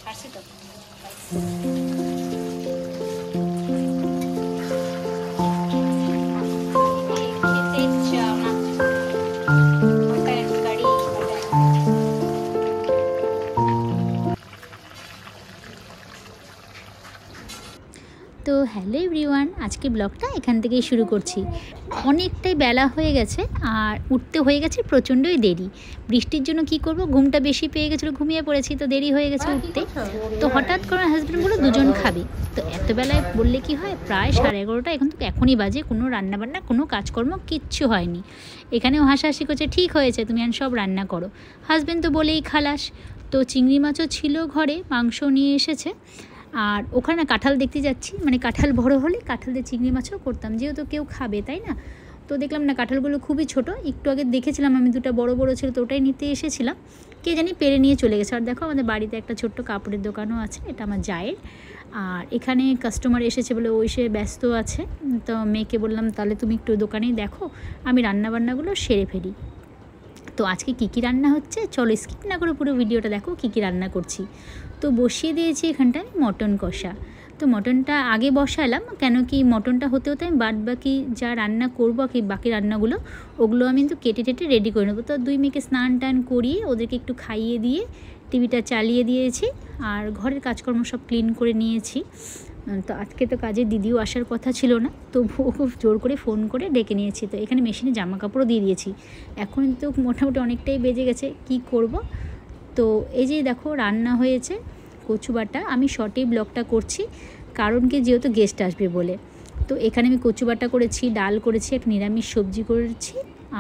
ছাড়ছি তো তো হ্যালো এভরিওয়ান, আজকে ব্লগটা এখান থেকেই শুরু করছি। অনেকটাই বেলা হয়ে গেছে আর উঠতে হয়ে গেছে প্রচণ্ডই দেরি। বৃষ্টির জন্য কি করব, ঘুমটা বেশি পেয়ে গেছিলো, ঘুমিয়ে পড়েছি, তো দেরি হয়ে গেছে উঠতে। তো হঠাৎ করে হাজব্যান্ড বললো দুজন খাবে, তো এত বেলায় বললে কি হয়, প্রায় 11:30 এখন তো এখনই বাজে, কোনো রান্নাবান্না কোনো কাজকর্ম কিচ্ছু হয়নি। এখানেও হাসাহাসি করছে, ঠিক হয়েছে তুমি আর সব রান্না করো। হাজব্যান্ড তো বলেই খালাস। তো চিংড়ি মাছও ছিল ঘরে, মাংস নিয়ে এসেছে। আর ওখানে কাঁঠাল দেখতে যাচ্ছি, মানে কাঁঠাল বড় হলে কাঁঠাল দিয়ে চিংড়ি মাছও করতাম, যেহেতু কেউ খাবে তাই না। তো দেখলাম না কাঁঠালগুলো খুবই ছোট, একটু আগে দেখেছিলাম আমি দুটো বড় বড় ছিল, তো ওটাই নিতে এসেছিলাম, কে জানি পেরে নিয়ে চলে গেছে। আর দেখো আমাদের বাড়িতে একটা ছোট্ট কাপড়ের দোকানও আছে, এটা আমার জায়ের। আর এখানে কাস্টমার এসেছে বলে ওই সে ব্যস্ত আছে। তো মেয়েকে বললাম তাহলে তুমি একটু দোকানেই দেখো, আমি রান্নাবান্নাগুলো সেরে ফেলি। তো আজকে কী কী রান্না হচ্ছে চলো স্কিপ না করে পুরো ভিডিওটা দেখো কী কী রান্না করছি। তো বসিয়ে দিয়েছি এখানটায় মটন কষা। তো মটনটা আগে বসালাম, কেন কি মটনটা হতে হতে আমি বাদ বাকি যা রান্না করবো, কি বাকি রান্নাগুলো ওগুলো আমি কিন্তু কেটে টেটে রেডি করে নেবো। তো দুই মেয়েকে স্নান টান করিয়ে ওদেরকে একটু খাইয়ে দিয়ে টিভিটা চালিয়ে দিয়েছি, আর ঘরের কাজকর্ম সব ক্লিন করে নিয়েছি। তো আজকে তো কাজে দিদিও আসার কথা ছিল না, তো খুব জোর করে ফোন করে ডেকে নিয়েছি। তো এখানে মেশিনে জামা কাপড়ও দিয়ে দিয়েছি। এখন তো মোটামুটি অনেকটাই বেজে গেছে, কি করব। তো এই যে দেখো রান্না হয়েছে কচু বাটা। আমি শর্টেই ব্লগটা করছি, কারণ কি যেহেতু গেস্ট আসবে বলে। তো এখানে আমি কচু বাটা করেছি, ডাল করেছি, একটা নিরামিষ সবজি করেছি,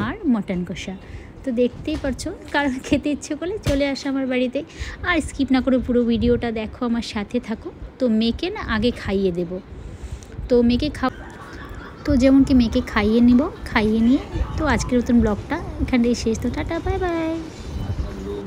আর মটন কষা। তো দেখতেই পারছো, কারণ খেতে ইচ্ছে করলে চলে আসো আমার বাড়িতে। আর স্কিপ না করে পুরো ভিডিওটা দেখো, আমার সাথে থাকো। তো মেয়েকে না আগে খাইয়ে দেব, তো মেয়েকে তো যেমন কি মেয়েকে খাইয়ে নিব, খাইয়ে নিয়ে তো আজকের নতুন ব্লগটা এখান থেকে শেষ। তো টাটা, বাই বাই।